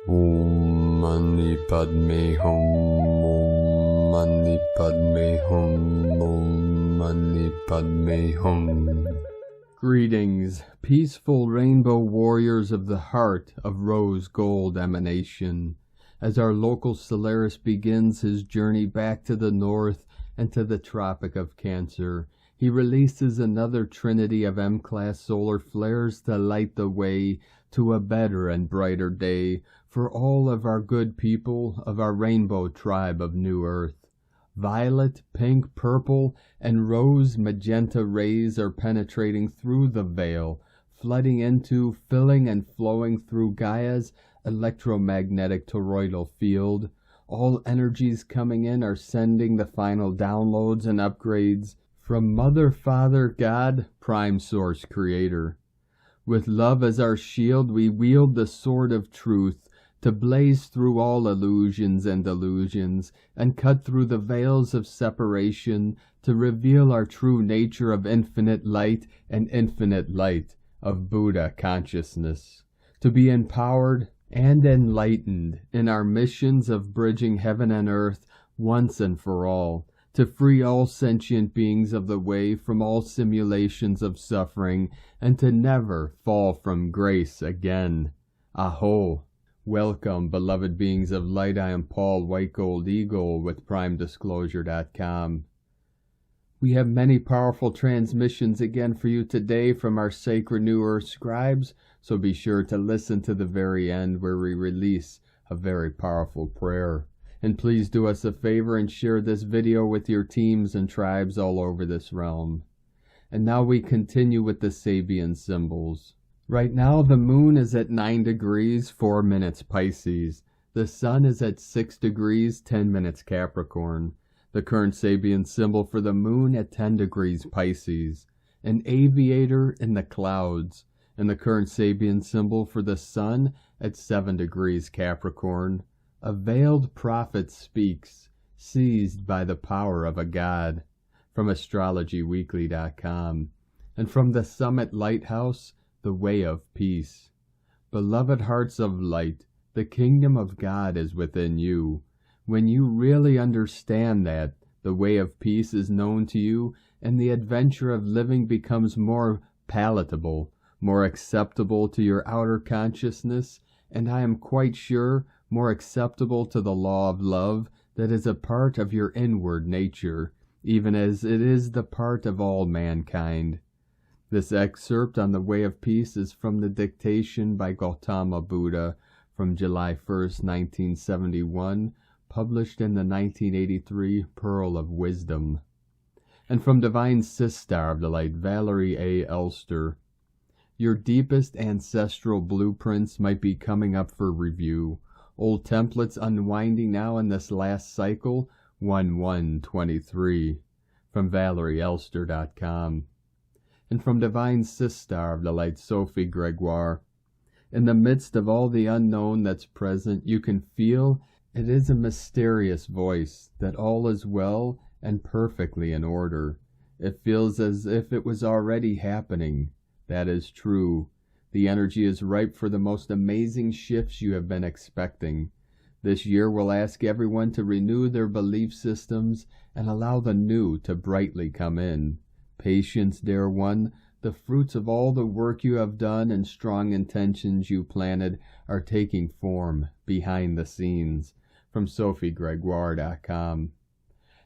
Om Mani Padme Hum, Om Mani Padme Hum, Om Mani Padme Hum. Greetings, peaceful rainbow warriors of the heart of rose gold emanation. As our local Solaris begins his journey back to the north and to the Tropic of Cancer, he releases another trinity of M-class solar flares to light the way to a better and brighter day for all of our good people of our rainbow tribe of New Earth. Violet, pink, purple, and rose magenta rays are penetrating through the veil, flooding into, filling, and flowing through Gaia's electromagnetic toroidal field. All energies coming in are sending the final downloads and upgrades from Mother, Father, God, Prime Source Creator. With love as our shield, we wield the sword of truth to blaze through all illusions and delusions, and cut through the veils of separation to reveal our true nature of infinite light and infinite light of Buddha consciousness, to be empowered and enlightened in our missions of bridging heaven and earth once and for all, to free all sentient beings of the way from all simulations of suffering, and to never fall from grace again. Aho! Welcome, beloved beings of light. I am Paul, White Gold Eagle, with PrimeDisclosure.com. We have many powerful transmissions again for you today from our sacred New Earth scribes, so be sure to listen to the very end where we release a very powerful prayer. And please do us a favor and share this video with your teams and tribes all over this realm. And now we continue with the Sabian symbols. Right now the moon is at 9 degrees, 4 minutes Pisces. The sun is at 6 degrees, 10 minutes Capricorn. The current Sabian symbol for the moon at 10 degrees Pisces. An aviator in the clouds. And the current Sabian symbol for the sun at 7 degrees Capricorn. A veiled prophet speaks, seized by the power of a god. From AstrologyWeekly.com. And from the Summit Lighthouse, the way of peace. Beloved hearts of light, the kingdom of God is within you. When you really understand that, the way of peace is known to you, and the adventure of living becomes more palatable, more acceptable to your outer consciousness, and I am quite sure more acceptable to the law of love that is a part of your inward nature, even as it is the part of all mankind. This excerpt on the way of peace is from the dictation by Gautama Buddha from July 1st, 1971, published in the 1983 Pearl of Wisdom. And from Divine Sistar of the Light, Valerie A. Elster. Your deepest ancestral blueprints might be coming up for review. Old templates unwinding now in this last cycle, 1/1/23, from ValerieElster.com. And from Divine Sistar of the Light, Sophie Gregoire. In the midst of all the unknown that's present, you can feel it is a mysterious voice, that all is well and perfectly in order. It feels as if it was already happening. That is true. The energy is ripe for the most amazing shifts you have been expecting. This year will ask everyone to renew their belief systems and allow the new to brightly come in. Patience, dear one, the fruits of all the work you have done and strong intentions you planted are taking form behind the scenes. From SophieGregoire.com.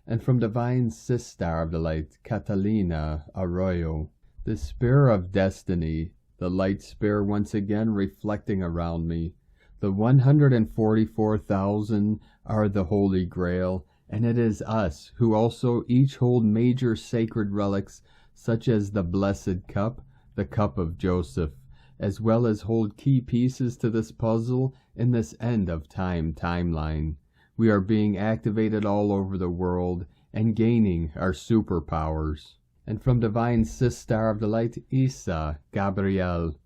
And from Divine Sistar of the Light, Catalina Arroyo. The Spear of Destiny, the light spear once again reflecting around me. The 144,000 are the Holy Grail, and it is us who also each hold major sacred relics such as the Blessed Cup, the Cup of Joseph, as well as hold key pieces to this puzzle in this end of time timeline. We are being activated all over the world and gaining our superpowers. And from Divine Sistar of the Light, Isa Gabriel.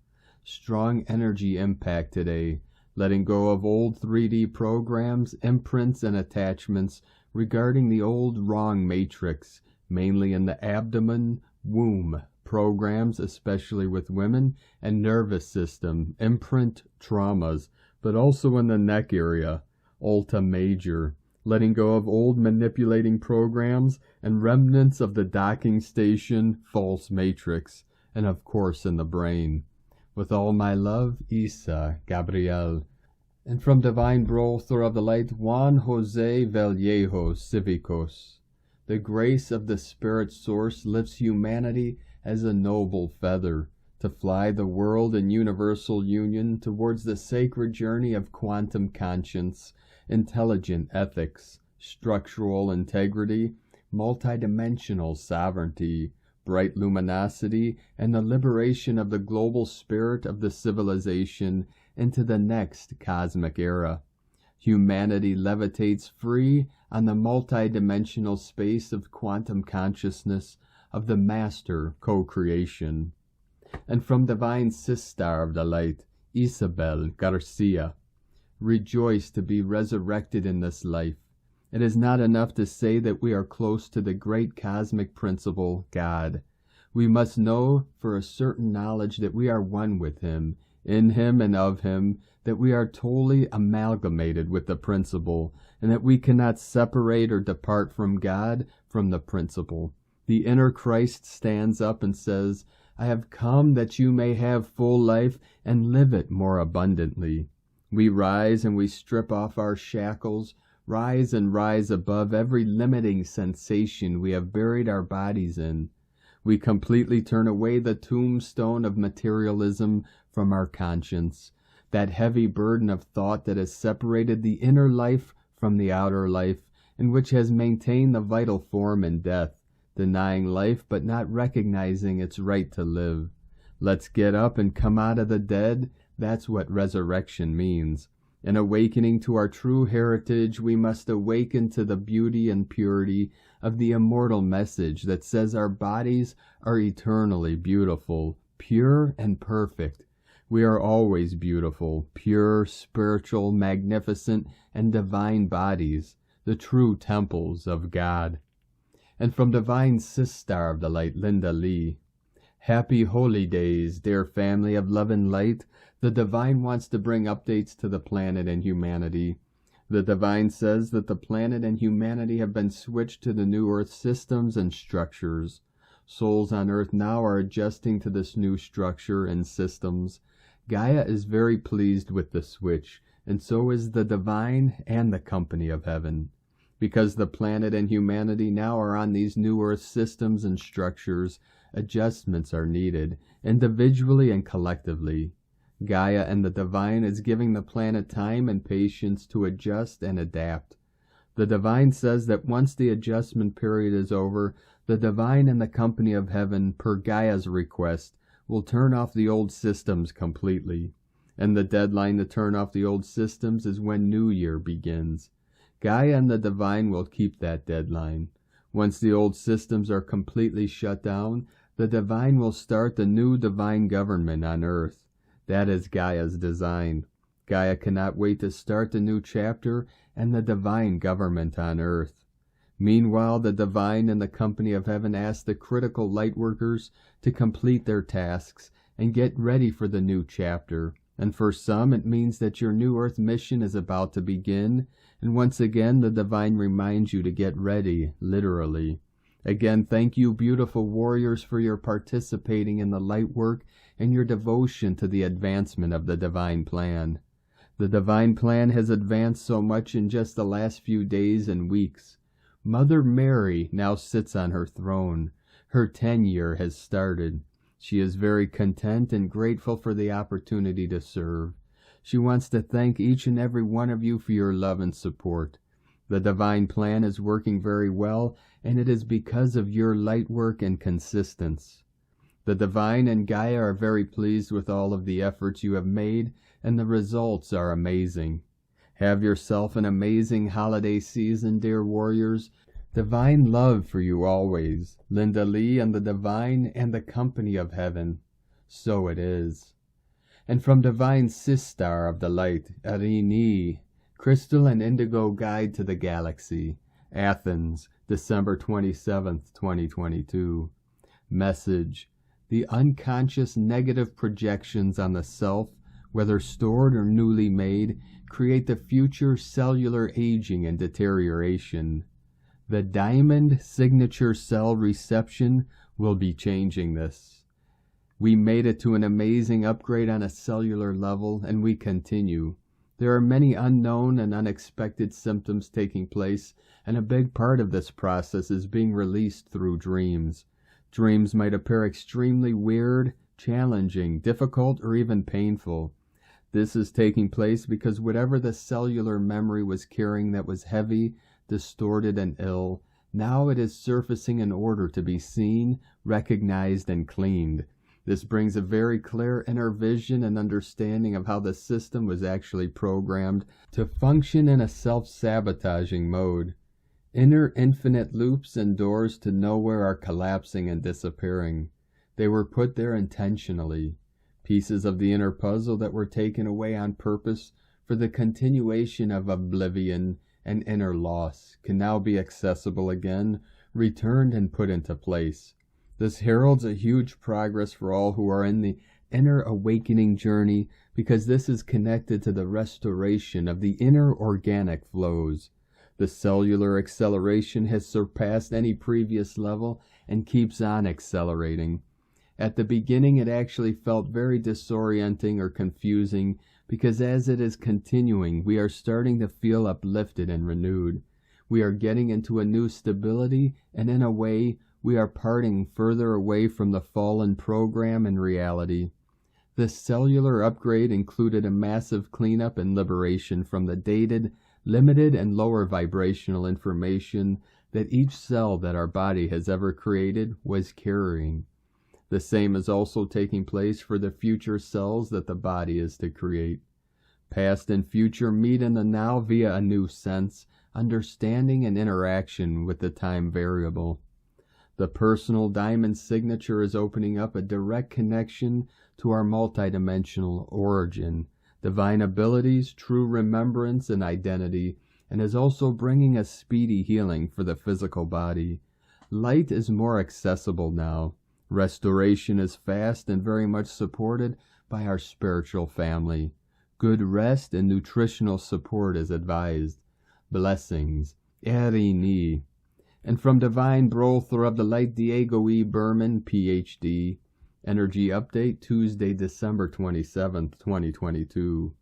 Strong energy impact today, letting go of old 3D programs, imprints, and attachments regarding the old wrong matrix, mainly in the abdomen, womb programs, especially with women, and nervous system imprint traumas but also in the neck area, Ulta Major, letting go of old manipulating programs and remnants of the docking station, false matrix, and of course in the brain. With all my love, Isa, Gabriel. And from Divine Brother of the Light, Juan Jose Vallejo Cívicos. The grace of the Spirit Source lifts humanity as a noble feather to fly the world in universal union towards the sacred journey of quantum conscience, intelligent ethics, structural integrity, multidimensional sovereignty, bright luminosity, and the liberation of the global spirit of the civilization into the next cosmic era. Humanity levitates free on the multidimensional space of quantum consciousness of the master co-creation. And from Divine Sister of the Light, Isabel Garcia, rejoice to be resurrected in this life. It is not enough to say that we are close to the great cosmic principle, God. We must know for a certain knowledge that we are one with Him, in Him and of Him, that we are totally amalgamated with the principle, and that we cannot separate or depart from God, from the principle. The inner Christ stands up and says, I have come that you may have full life and live it more abundantly. We rise and we strip off our shackles, rise and rise above every limiting sensation we have buried our bodies in. We completely turn away the tombstone of materialism from our conscience, that heavy burden of thought that has separated the inner life from the outer life, and which has maintained the vital form in death, denying life but not recognizing its right to live. Let's get up and come out of the dead. That's what resurrection means. In awakening to our true heritage, we must awaken to the beauty and purity of the immortal message that says our bodies are eternally beautiful, pure and perfect. We are always beautiful, pure, spiritual, magnificent, and divine bodies, the true temples of God. And from Divine Sister of the Light, Linda Lee, happy holy days, dear family of love and light. The Divine wants to bring updates to the planet and humanity. The Divine says that the planet and humanity have been switched to the new Earth systems and structures. Souls on Earth now are adjusting to this new structure and systems. Gaia is very pleased with the switch, and so is the Divine and the company of heaven. Because the planet and humanity now are on these new Earth systems and structures, adjustments are needed, individually and collectively. Gaia and the Divine is giving the planet time and patience to adjust and adapt. The Divine says that once the adjustment period is over, the Divine and the company of heaven, per Gaia's request, will turn off the old systems completely. And the deadline to turn off the old systems is when New Year begins. Gaia and the Divine will keep that deadline. Once the old systems are completely shut down, the Divine will start the new divine government on Earth. That is Gaia's design. Gaia cannot wait to start the new chapter and the divine government on Earth. Meanwhile, the Divine and the company of heaven ask the critical light workers to complete their tasks and get ready for the new chapter. And for some, it means that your new Earth mission is about to begin. And once again, the Divine reminds you to get ready, literally. Again, thank you, beautiful warriors, for your participating in the light work and your devotion to the advancement of the Divine Plan. The Divine Plan has advanced so much in just the last few days and weeks. Mother Mary now sits on her throne. Her tenure has started. She is very content and grateful for the opportunity to serve. She wants to thank each and every one of you for your love and support. The Divine Plan is working very well, and it is because of your light work and consistency. The Divine and Gaia are very pleased with all of the efforts you have made, and the results are amazing. Have yourself an amazing holiday season, dear warriors. Divine love for you always. Linda Lee and the Divine and the company of heaven. So it is. And from Divine Sister of the Light, Irini, Crystal and Indigo Guide to the Galaxy, Athens, December 27th, 2022. Message: the unconscious negative projections on the self whether stored or newly made, create the future cellular aging and deterioration. The diamond signature cell reception will be changing this. We made it to an amazing upgrade on a cellular level, and we continue. There are many unknown and unexpected symptoms taking place, and a big part of this process is being released through dreams. Dreams might appear extremely weird, challenging, difficult, or even painful. This is taking place because whatever the cellular memory was carrying that was heavy, distorted, and ill, now it is surfacing in order to be seen, recognized, and cleaned. This brings a very clear inner vision and understanding of how the system was actually programmed to function in a self-sabotaging mode. Inner infinite loops and doors to nowhere are collapsing and disappearing. They were put there intentionally. Pieces of the inner puzzle that were taken away on purpose for the continuation of oblivion and inner loss can now be accessible again, returned and put into place. This heralds a huge progress for all who are in the inner awakening journey, because this is connected to the restoration of the inner organic flows. The cellular acceleration has surpassed any previous level and keeps on accelerating. At the beginning it actually felt very disorienting or confusing, because as it is continuing, we are starting to feel uplifted and renewed. We are getting into a new stability, and in a way, we are parting further away from the fallen program and reality. This cellular upgrade included a massive cleanup and liberation from the dated, limited, and lower vibrational information that each cell that our body has ever created was carrying. The same is also taking place for the future cells that the body is to create. Past and future meet in the now via a new sense, understanding, and interaction with the time variable. The personal diamond signature is opening up a direct connection to our multidimensional origin, divine abilities, true remembrance, and identity, and is also bringing a speedy healing for the physical body. Light is more accessible now. Restoration is fast and very much supported by our spiritual family. Good rest and nutritional support is advised. Blessings. Erini. And from Divine Brother of the Light Diego E. Berman, Ph.D. Energy Update, Tuesday, December 27th, 2022.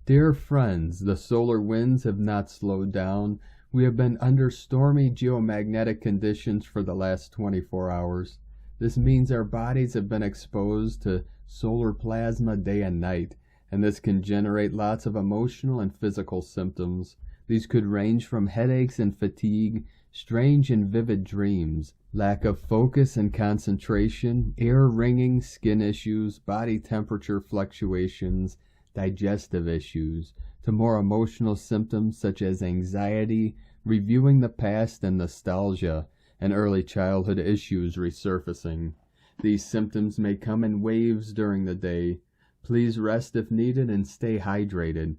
Dear friends, the solar winds have not slowed down. We have been under stormy geomagnetic conditions for the last 24 hours. This means our bodies have been exposed to solar plasma day and night, and this can generate lots of emotional and physical symptoms. These could range from headaches and fatigue, strange and vivid dreams, lack of focus and concentration, ear ringing, skin issues, body temperature fluctuations, digestive issues, to more emotional symptoms such as anxiety, reviewing the past, and nostalgia, and early childhood issues resurfacing. These symptoms may come in waves during the day. Please rest if needed and stay hydrated.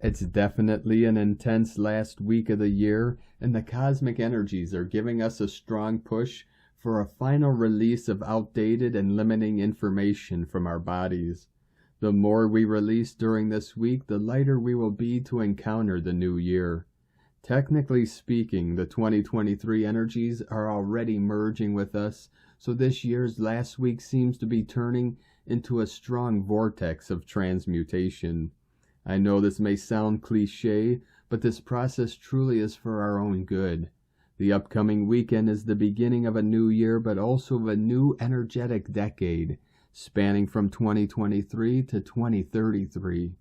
It's definitely an intense last week of the year, and the cosmic energies are giving us a strong push for a final release of outdated and limiting information from our bodies. The more we release during this week, the lighter we will be to encounter the new year. Technically speaking, the 2023 energies are already merging with us, so this year's last week seems to be turning into a strong vortex of transmutation. I know this may sound cliche, but this process truly is for our own good. The upcoming weekend is the beginning of a new year, but also of a new energetic decade, spanning from 2023 to 2033.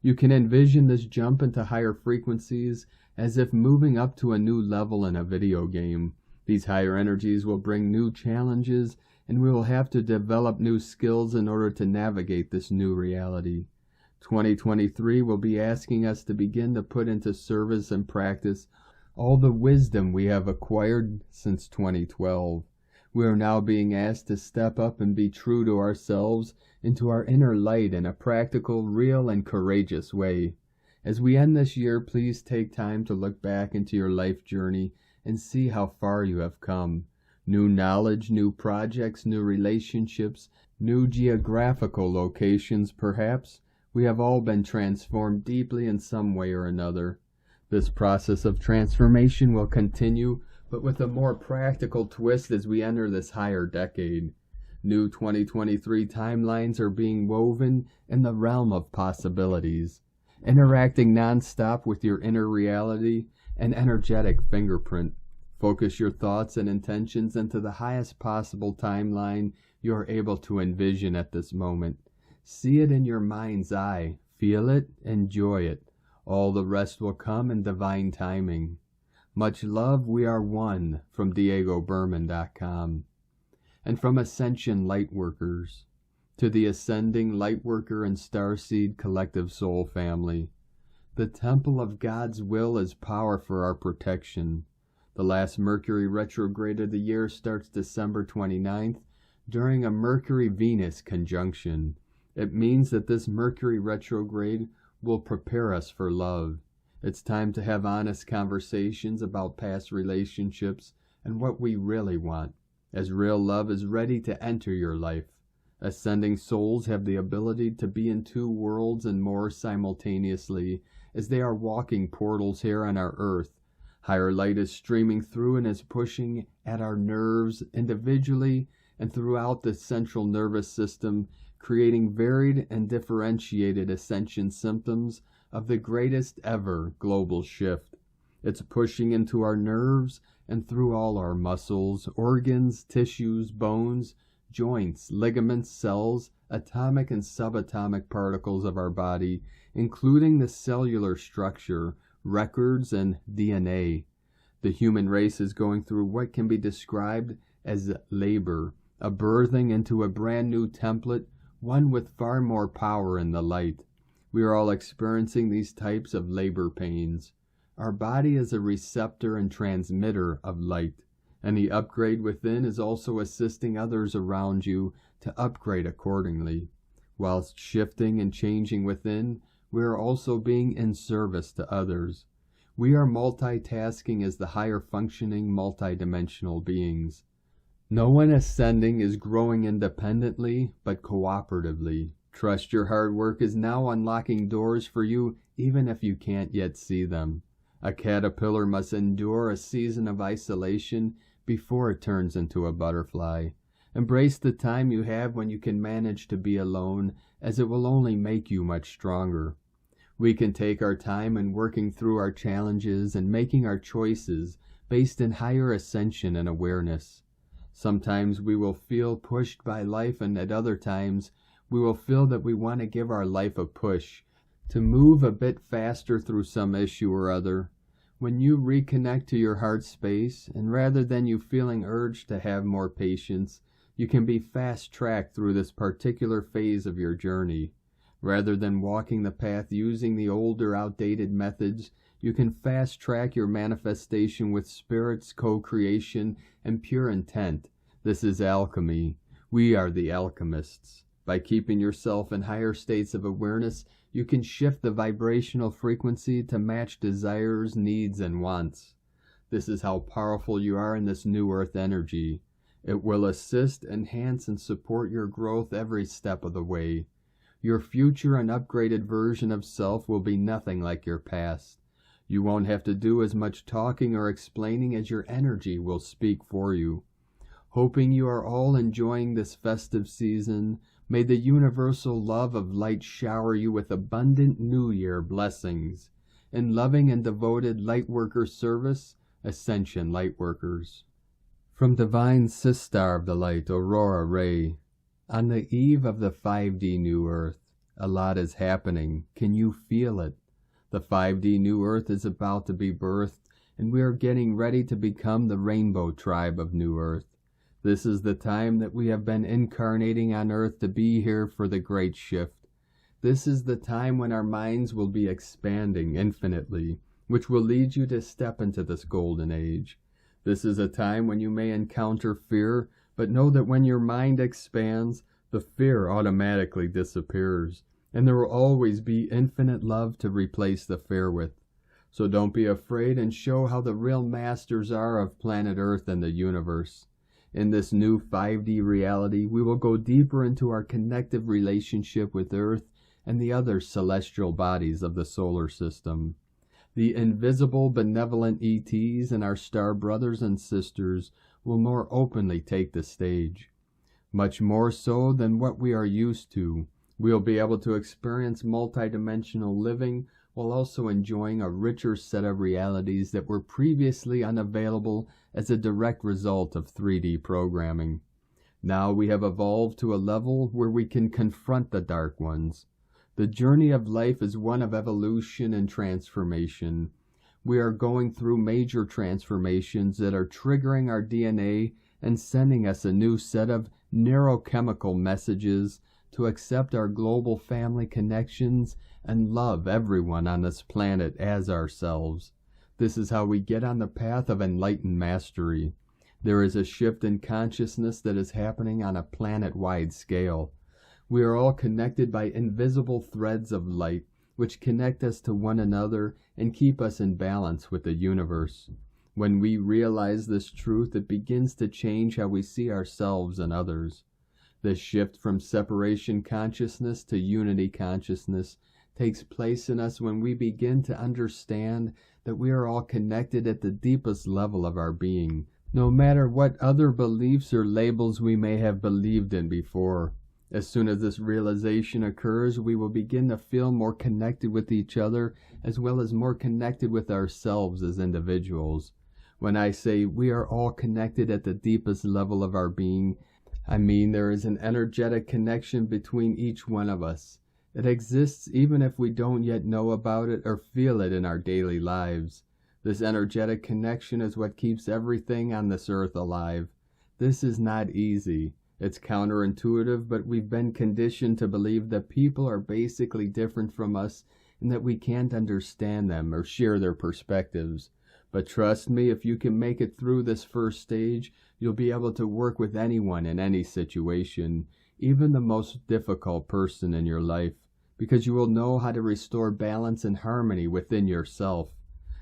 You can envision this jump into higher frequencies as if moving up to a new level in a video game. These higher energies will bring new challenges, and we will have to develop new skills in order to navigate this new reality. 2023 will be asking us to begin to put into service and practice all the wisdom we have acquired since 2012. We are now being asked to step up and be true to ourselves, into our inner light in a practical, real, and courageous way. As we end this year, please take time to look back into your life journey and see how far you have come. New knowledge, new projects, new relationships, new geographical locations perhaps, We have all been transformed deeply in some way or another. This process of transformation will continue, but with a more practical twist as we enter this higher decade. New 2023 timelines are being woven in the realm of possibilities, interacting non-stop with your inner reality and energetic fingerprint. Focus your thoughts and intentions into the highest possible timeline you are able to envision at this moment. See it in your mind's eye, feel it, enjoy it. All the rest will come in divine timing. Much love, we are one, from DiegoBerman.com. And from Ascension Lightworkers, to the Ascending Lightworker and Starseed Collective Soul Family. The temple of God's will is power for our protection. The last Mercury retrograde of the year starts December 29th during a Mercury-Venus conjunction. It means that this Mercury retrograde will prepare us for love. It's time to have honest conversations about past relationships and what we really want, as real love is ready to enter your life. Ascending souls have the ability to be in two worlds and more simultaneously as they are walking portals here on our earth. Higher light is streaming through and is pushing at our nerves individually and throughout the central nervous system, creating varied and differentiated ascension symptoms of the greatest ever global shift. It's pushing into our nerves and through all our muscles, organs, tissues, bones, joints, ligaments, cells, atomic and subatomic particles of our body, including the cellular structure, records, and DNA. The human race is going through what can be described as labor, a birthing into a brand new template, one with far more power in the light. We are all experiencing these types of labor pains. Our body is a receptor and transmitter of light, and the upgrade within is also assisting others around you to upgrade accordingly. Whilst shifting and changing within, we are also being in service to others. We are multitasking as the higher functioning multidimensional beings. No one ascending is growing independently, but cooperatively. Trust your hard work is now unlocking doors for you, even if you can't yet see them. A caterpillar must endure a season of isolation before it turns into a butterfly. Embrace the time you have when you can manage to be alone, as it will only make you much stronger. We can take our time in working through our challenges and making our choices based in higher ascension and awareness. Sometimes we will feel pushed by life, and at other times we will feel that we want to give our life a push, to move a bit faster through some issue or other. When you reconnect to your heart space, and rather than you feeling urged to have more patience, you can be fast-tracked through this particular phase of your journey. Rather than walking the path using the older, outdated methods, you can fast-track your manifestation with Spirit's co-creation and pure intent. This is alchemy. We are the alchemists. By keeping yourself in higher states of awareness, you can shift the vibrational frequency to match desires, needs, and wants. This is how powerful you are in this new earth energy. It will assist, enhance, and support your growth every step of the way. Your future and upgraded version of self will be nothing like your past. You won't have to do as much talking or explaining as your energy will speak for you. Hoping you are all enjoying this festive season, may the universal love of light shower you with abundant New Year blessings. In loving and devoted Lightworker service, Ascension Lightworkers. From Divine Sister of the Light, Aurora Ray. On the eve of the 5D New Earth, a lot is happening. Can you feel it? The 5D New Earth is about to be birthed, and we are getting ready to become the Rainbow Tribe of New Earth. This is the time that we have been incarnating on Earth to be here for the great shift. This is the time when our minds will be expanding infinitely, which will lead you to step into this golden age. This is a time when you may encounter fear, but know that when your mind expands, the fear automatically disappears, and there will always be infinite love to replace the fear with. So don't be afraid and show how the real masters are of planet Earth and the universe. In this new 5D reality, we will go deeper into our connective relationship with Earth and the other celestial bodies of the solar system. The invisible benevolent ETs and our star brothers and sisters will more openly take the stage. Much more so than what we are used to. We'll be able to experience multidimensional living while also enjoying a richer set of realities that were previously unavailable as a direct result of 3D programming. Now we have evolved to a level where we can confront the dark ones. The journey of life is one of evolution and transformation. We are going through major transformations that are triggering our DNA and sending us a new set of neurochemical messages to accept our global family connections and love everyone on this planet as ourselves. This is how we get on the path of enlightened mastery. There is a shift in consciousness that is happening on a planet-wide scale. We are all connected by invisible threads of light, which connect us to one another and keep us in balance with the universe. When we realize this truth, it begins to change how we see ourselves and others. This shift from separation consciousness to unity consciousness takes place in us when we begin to understand that we are all connected at the deepest level of our being, no matter what other beliefs or labels we may have believed in before. As soon as this realization occurs, we will begin to feel more connected with each other, as well as more connected with ourselves as individuals. When I say we are all connected at the deepest level of our being, I mean there is an energetic connection between each one of us. It exists even if we don't yet know about it or feel it in our daily lives. This energetic connection is what keeps everything on this earth alive. This is not easy. It's counterintuitive, but we've been conditioned to believe that people are basically different from us and that we can't understand them or share their perspectives. But trust me, if you can make it through this first stage, you'll be able to work with anyone in any situation, even the most difficult person in your life, because you will know how to restore balance and harmony within yourself.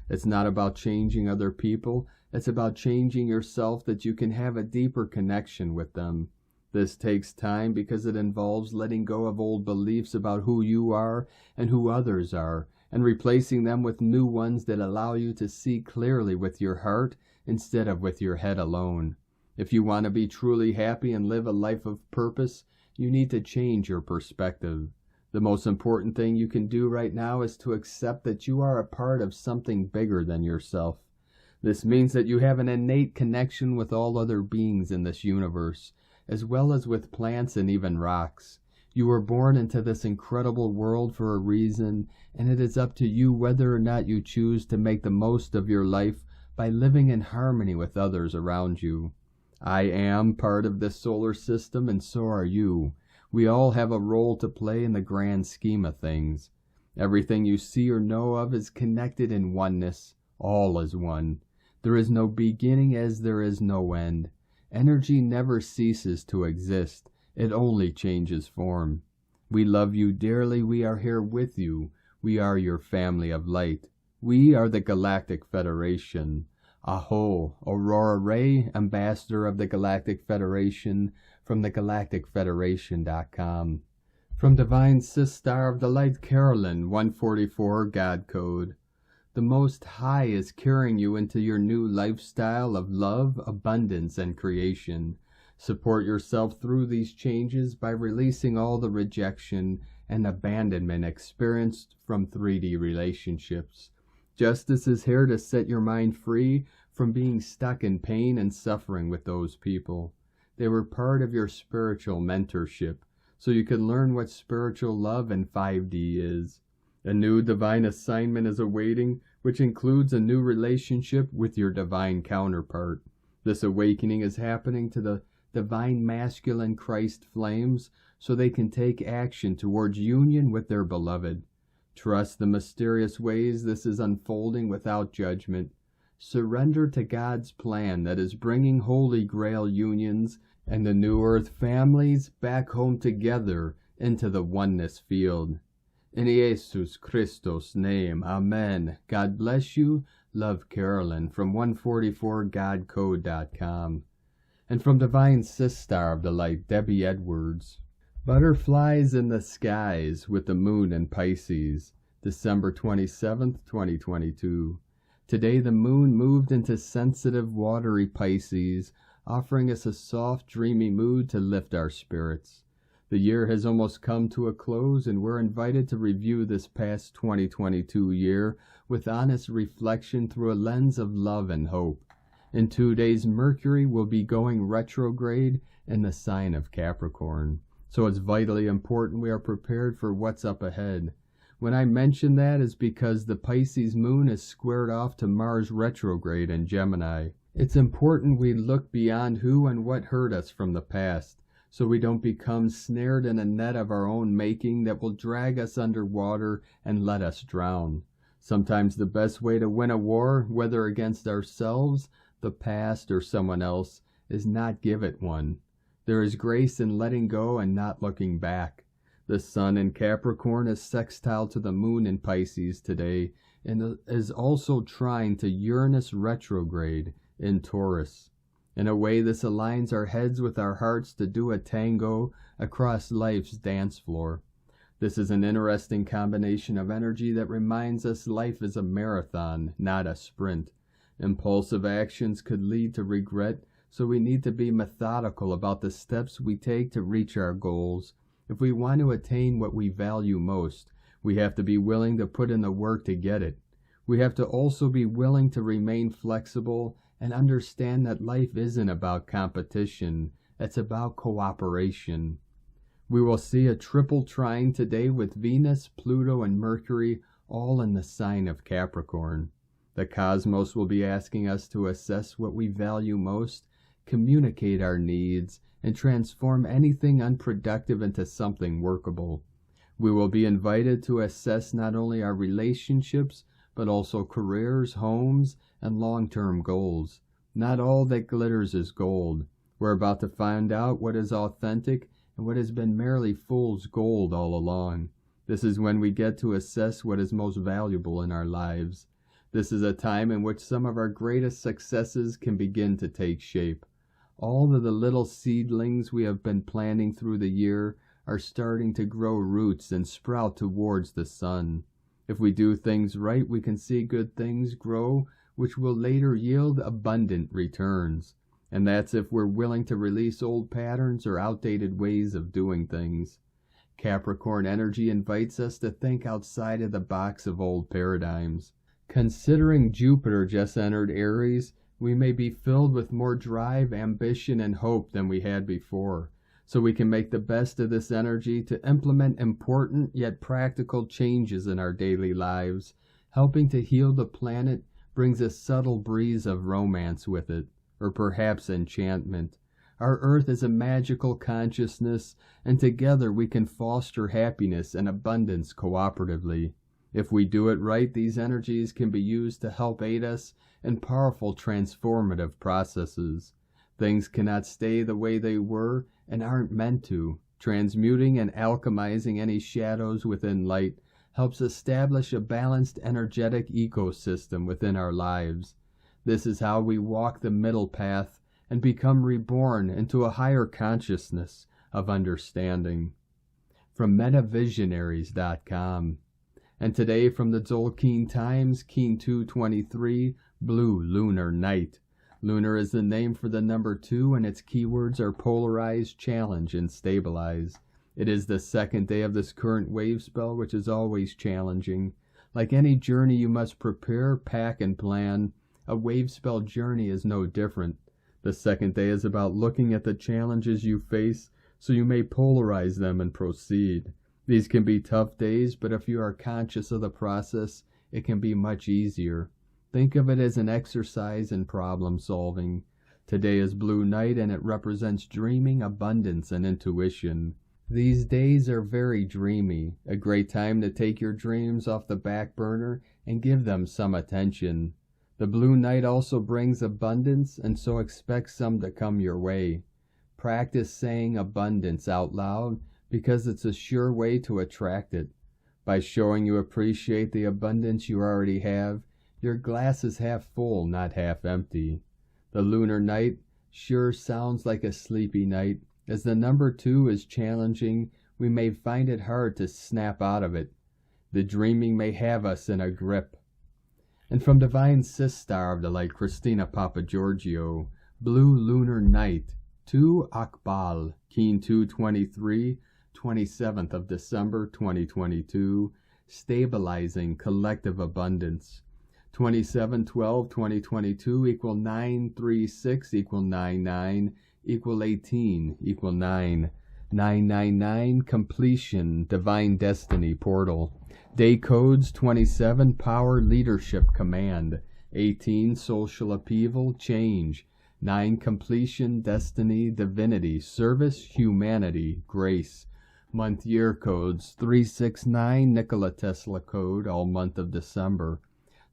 It's not about changing other people, it's about changing yourself that you can have a deeper connection with them. This takes time because it involves letting go of old beliefs about who you are and who others are, and replacing them with new ones that allow you to see clearly with your heart instead of with your head alone. If you want to be truly happy and live a life of purpose, you need to change your perspective. The most important thing you can do right now is to accept that you are a part of something bigger than yourself. This means that you have an innate connection with all other beings in this universe, as well as with plants and even rocks. You were born into this incredible world for a reason, and it is up to you whether or not you choose to make the most of your life by living in harmony with others around you. I am part of this solar system, and so are you. We all have a role to play in the grand scheme of things. Everything you see or know of is connected in oneness. All is one. There is no beginning as there is no end. Energy never ceases to exist. It only changes form. We love you dearly. We are here with you. We are your family of light. We are the Galactic Federation. Aho, Aurora Ray, Ambassador of the Galactic Federation, from thegalacticfederation.com. From Divine Sister of the Light Carolyn, 144 God Code. The Most High is carrying you into your new lifestyle of love, abundance, and creation. Support yourself through these changes by releasing all the rejection and abandonment experienced from 3D relationships. Justice is here to set your mind free from being stuck in pain and suffering with those people. They were part of your spiritual mentorship, so you can learn what spiritual love in 5D is. A new divine assignment is awaiting, which includes a new relationship with your divine counterpart. This awakening is happening to the divine masculine Christ flames so they can take action towards union with their beloved. Trust the mysterious ways this is unfolding without judgment. Surrender to God's plan that is bringing Holy Grail unions and the New Earth families back home together into the oneness field. In Jesus Christos' name, Amen. God bless you. Love, Carolyn, from 144godcode.com. And from Divine Sister of the Light, Debbie Edwards. Butterflies in the skies with the moon in Pisces, December 27th, 2022. Today the moon moved into sensitive, watery Pisces, offering us a soft, dreamy mood to lift our spirits. The year has almost come to a close, and we're invited to review this past 2022 year with honest reflection through a lens of love and hope. In 2 days, Mercury will be going retrograde in the sign of Capricorn. So it's vitally important we are prepared for what's up ahead. When I mention that is because the Pisces moon is squared off to Mars retrograde in Gemini. It's important we look beyond who and what hurt us from the past, so we don't become snared in a net of our own making that will drag us underwater and let us drown. Sometimes the best way to win a war, whether against ourselves, the past, or someone else, is not give it one. There is grace in letting go and not looking back. The sun in Capricorn is sextile to the moon in Pisces today and is also trine to Uranus retrograde in Taurus. In a way, this aligns our heads with our hearts to do a tango across life's dance floor. This is an interesting combination of energy that reminds us life is a marathon, not a sprint. Impulsive actions could lead to regret, so we need to be methodical about the steps we take to reach our goals. If we want to attain what we value most, we have to be willing to put in the work to get it. We have to also be willing to remain flexible and understand that life isn't about competition, it's about cooperation. We will see a triple trine today with Venus, Pluto, and Mercury all in the sign of Capricorn. The cosmos will be asking us to assess what we value most, communicate our needs, and transform anything unproductive into something workable. We will be invited to assess not only our relationships, but also careers, homes, and long-term goals. Not all that glitters is gold. We're about to find out what is authentic and what has been merely fool's gold all along. This is when we get to assess what is most valuable in our lives. This is a time in which some of our greatest successes can begin to take shape. All of the little seedlings we have been planting through the year are starting to grow roots and sprout towards the sun. If we do things right, we can see good things grow, which will later yield abundant returns. And that's if we're willing to release old patterns or outdated ways of doing things. Capricorn energy invites us to think outside of the box of old paradigms. Considering Jupiter just entered Aries, we may be filled with more drive, ambition, and hope than we had before, so we can make the best of this energy to implement important yet practical changes in our daily lives. Helping to heal the planet brings a subtle breeze of romance with it, or perhaps enchantment. Our Earth is a magical consciousness, and together we can foster happiness and abundance cooperatively. If we do it right, these energies can be used to help aid us in powerful transformative processes. Things cannot stay the way they were and aren't meant to. Transmuting and alchemizing any shadows within light helps establish a balanced energetic ecosystem within our lives. This is how we walk the middle path and become reborn into a higher consciousness of understanding. From metavisionaries.com. And today from the Tzolk'in Times, Keen 223, Blue Lunar Night. Lunar is the name for the number 2, and its keywords are polarize, challenge, and stabilize. It is the second day of this current wave spell, which is always challenging. Like any journey you must prepare, pack, and plan. A wave spell journey is no different. The second day is about looking at the challenges you face so you may polarize them and proceed. These can be tough days, but if you are conscious of the process, it can be much easier. Think of it as an exercise in problem solving. Today is Blue Night, and it represents dreaming, abundance, and intuition. These days are very dreamy, a great time to take your dreams off the back burner and give them some attention. The Blue Night also brings abundance, and so expect some to come your way. Practice saying abundance out loud, because it's a sure way to attract it. By showing you appreciate the abundance you already have, your glass is half full, not half empty. The lunar night sure sounds like a sleepy night, As the number 2 is challenging, we may find it hard to snap out of it. The dreaming may have us in a grip. And from Divine Sistar of the Light, Christina Papagiorgio, Blue Lunar Night, 2 Akbal, Keen 223, 27th of December 2022, Stabilizing Collective Abundance. 27/12/2022 equal 936 equal 99 equal 18 equal 9. 999 Completion Divine Destiny Portal. Day codes 27 Power Leadership Command. 18 Social Upheaval Change. 9 Completion Destiny Divinity Service Humanity Grace. Month year codes 369 Nikola Tesla code all month of December.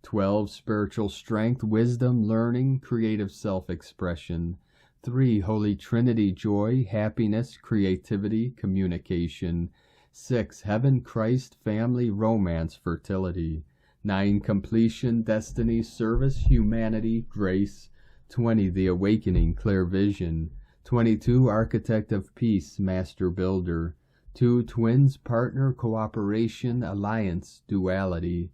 12 Spiritual Strength Wisdom Learning Creative Self-Expression. 3 Holy Trinity Joy Happiness Creativity Communication. 6 Heaven Christ Family Romance Fertility. 9 Completion Destiny Service Humanity Grace. 20 The Awakening Clear Vision. 22 Architect of Peace Master Builder. 2 Twins Partner Cooperation Alliance Duality.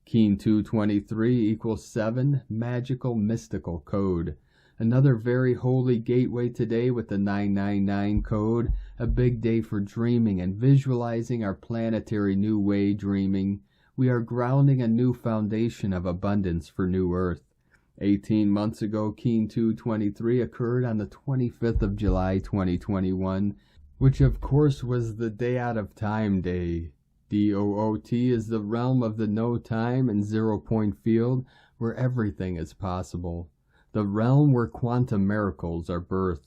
Keen 223 equals 7 Magical Mystical Code. Another very holy gateway today with the 999 code, a big day for dreaming and visualizing our planetary new way dreaming. We are grounding a new foundation of abundance for New Earth. 18 months ago, Keen 223 occurred on the 25th of July 2021, which of course was the Day Out of Time Day. DOOT is the realm of the no time and 0 point field where everything is possible. The realm where quantum miracles are birthed.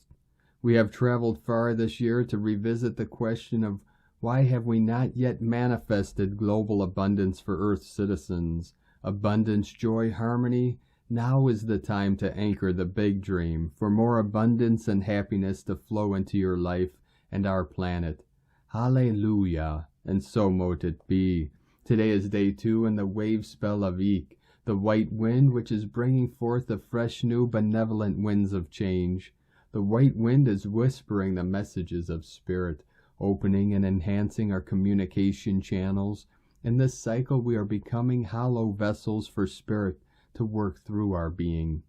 We have traveled far this year to revisit the question of why have we not yet manifested global abundance for Earth's citizens? Abundance, joy, harmony. Now is the time to anchor the big dream for more abundance and happiness to flow into your life and our planet. Hallelujah. And so mote it be. Today is day 2 in the wave spell of Eek, the white wind which is bringing forth the fresh new benevolent winds of change. The white wind is whispering the messages of spirit, opening and enhancing our communication channels. In this cycle we are becoming hollow vessels for spirit to work through our being.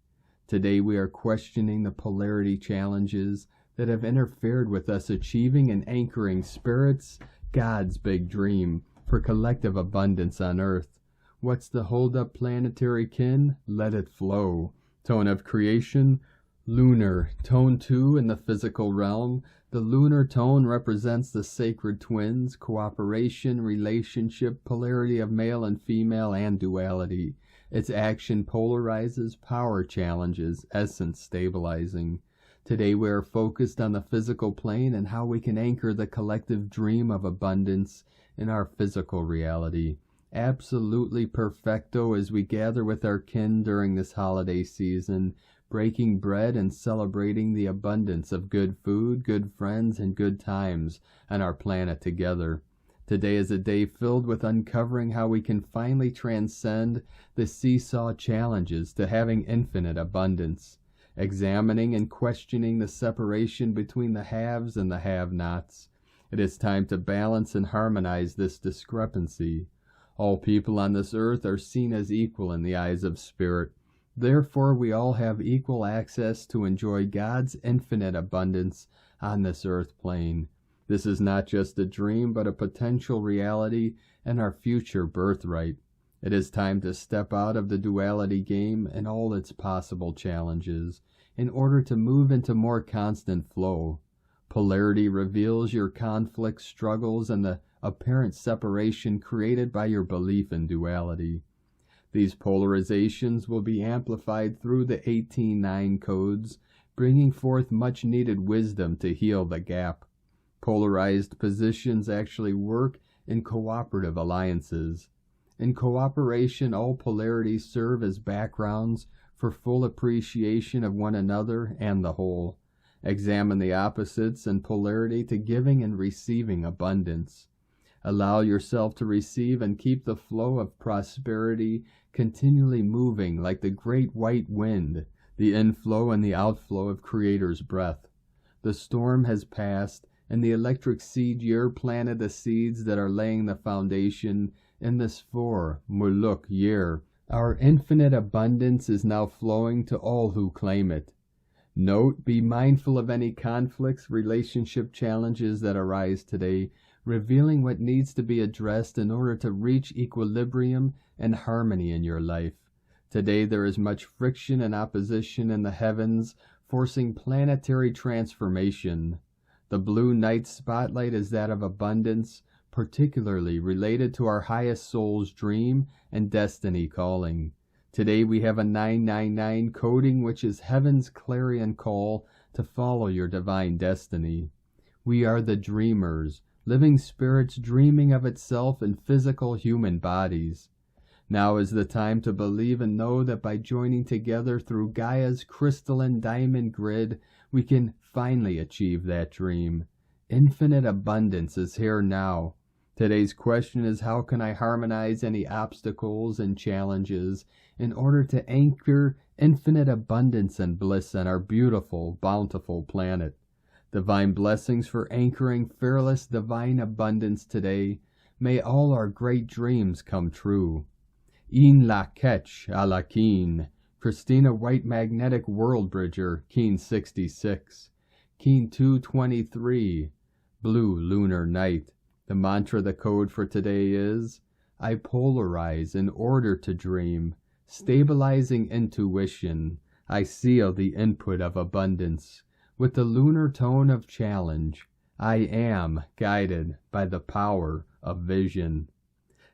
Today we are questioning the polarity challenges that have interfered with us achieving and anchoring spirit's, God's big dream for collective abundance on Earth. What's the hold-up, planetary kin? Let it flow. Tone of creation, lunar. Tone 2 in the physical realm. The lunar tone represents the sacred twins, cooperation, relationship, polarity of male and female, and duality. Its action polarizes, power challenges, essence stabilizing. Today we are focused on the physical plane and how we can anchor the collective dream of abundance in our physical reality. Absolutely perfecto as we gather with our kin during this holiday season, breaking bread and celebrating the abundance of good food, good friends, and good times on our planet together. Today is a day filled with uncovering how we can finally transcend the seesaw challenges to having infinite abundance. Examining and questioning the separation between the haves and the have-nots. It is time to balance and harmonize this discrepancy. All people on this earth are seen as equal in the eyes of spirit. Therefore, we all have equal access to enjoy God's infinite abundance on this earth plane. This is not just a dream, but a potential reality and our future birthright. It is time to step out of the duality game and all its possible challenges in order to move into more constant flow. Polarity reveals your conflict, struggles, and the apparent separation created by your belief in duality. These polarizations will be amplified through the 18-9 codes, bringing forth much-needed wisdom to heal the gap. Polarized positions actually work in cooperative alliances. In cooperation, all polarities serve as backgrounds for full appreciation of one another and the whole. Examine the opposites and polarity to giving and receiving abundance. Allow yourself to receive and keep the flow of prosperity continually moving like the great white wind, the inflow and the outflow of Creator's breath. The storm has passed, and the electric seed year planted the seeds that are laying the foundation in this 4 Muluk year. Our infinite abundance is now flowing to all who claim it. Note, be mindful of any conflicts, relationship challenges that arise today, revealing what needs to be addressed in order to reach equilibrium and harmony in your life. Today there is much friction and opposition in the heavens, forcing planetary transformation. The blue night spotlight is that of abundance, particularly related to our highest soul's dream and destiny calling. Today we have a 999 coding, which is heaven's clarion call to follow your divine destiny. We are the dreamers, living spirits dreaming of itself in physical human bodies. Now is the time to believe and know that by joining together through Gaia's crystalline diamond grid, we can finally achieve that dream. Infinite abundance is here now. Today's question is, how can I harmonize any obstacles and challenges in order to anchor infinite abundance and bliss on our beautiful, bountiful planet? Divine blessings for anchoring fearless divine abundance today. May all our great dreams come true. In la ketch a la keen. Christina White Magnetic World Bridger, Keen 66. Keen 223. Blue Lunar Night. The mantra, the code for today is, I polarize in order to dream, stabilizing intuition. I seal the input of abundance with the lunar tone of challenge. I am guided by the power of vision.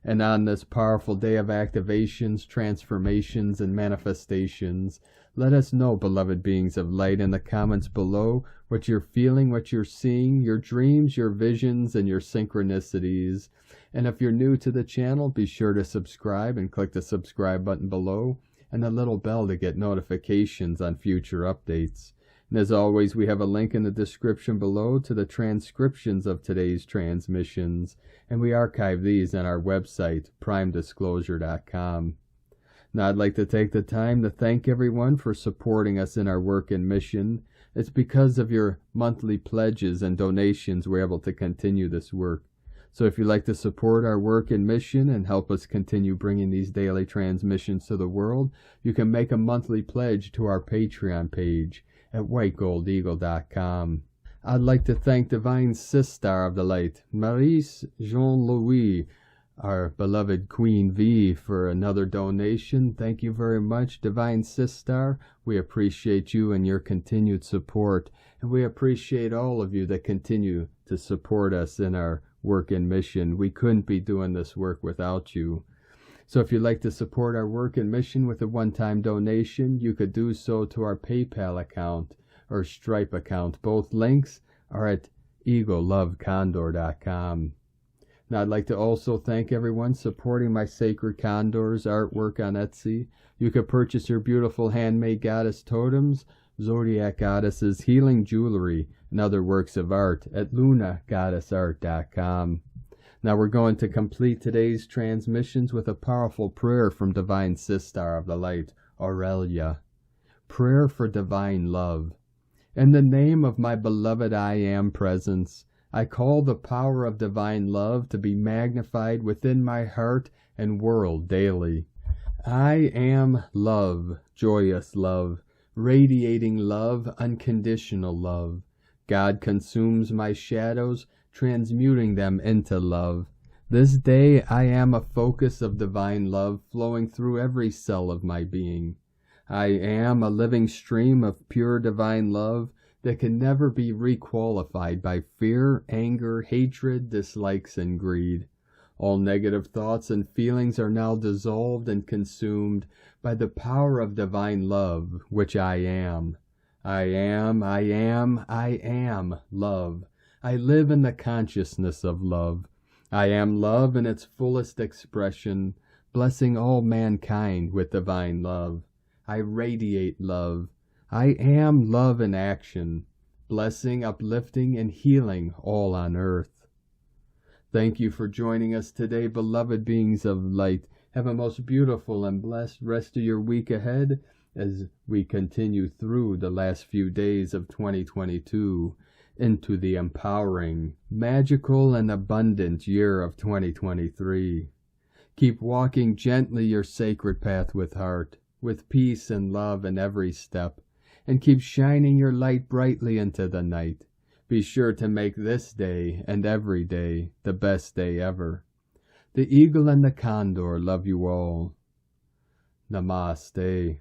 And on this powerful day of activations, transformations, and manifestations, let us know, beloved beings of light, in the comments below what you're feeling, what you're seeing, your dreams, your visions, and your synchronicities. And if you're new to the channel, be sure to subscribe and click the subscribe button below and the little bell to get notifications on future updates. And as always, we have a link in the description below to the transcriptions of today's transmissions, and we archive these on our website, primedisclosure.com. Now, I'd like to take the time to thank everyone for supporting us in our work and mission. It's because of your monthly pledges and donations we're able to continue this work. So if you'd like to support our work and mission and help us continue bringing these daily transmissions to the world, you can make a monthly pledge to our Patreon page at whitegoldeagle.com. I'd like to thank Divine Sister of the Light, Maurice Jean-Louis, our beloved Queen V, for another donation. Thank you very much, Divine Sister. We appreciate you and your continued support, and we appreciate all of you that continue to support us in our work and mission. We couldn't be doing this work without you. So if you'd like to support our work and mission with a one-time donation, you could do so to our PayPal account or Stripe account. Both links are at eaglelovecondor.com. Now, I'd like to also thank everyone supporting my Sacred Condors artwork on Etsy. You could purchase your beautiful handmade goddess totems, zodiac goddesses, healing jewelry, and other works of art at lunagoddessart.com. Now we're going to complete today's transmissions with a powerful prayer from Divine Sister of the Light, Aurelia. Prayer for divine love. In the name of my beloved I Am Presence, I call the power of divine love to be magnified within my heart and world daily. I am love, joyous love, radiating love, unconditional love. God consumes my shadows, transmuting them into love. This day I am a focus of divine love flowing through every cell of my being. I am a living stream of pure divine love that can never be requalified by fear, anger, hatred, dislikes, and greed. All negative thoughts and feelings are now dissolved and consumed by the power of divine love, which I am. I am love. I live in the consciousness of love. I am love in its fullest expression, blessing all mankind with divine love. I radiate love. I am love in action, blessing, uplifting, and healing all on earth. Thank you for joining us today, beloved beings of light. Have a most beautiful and blessed rest of your week ahead, as we continue through the last few days of 2022 into the empowering, magical, and abundant year of 2023. Keep walking gently your sacred path with heart, with peace and love in every step, and keep shining your light brightly into the night. Be sure to make this day and every day the best day ever. The eagle and the condor love you all. Namaste.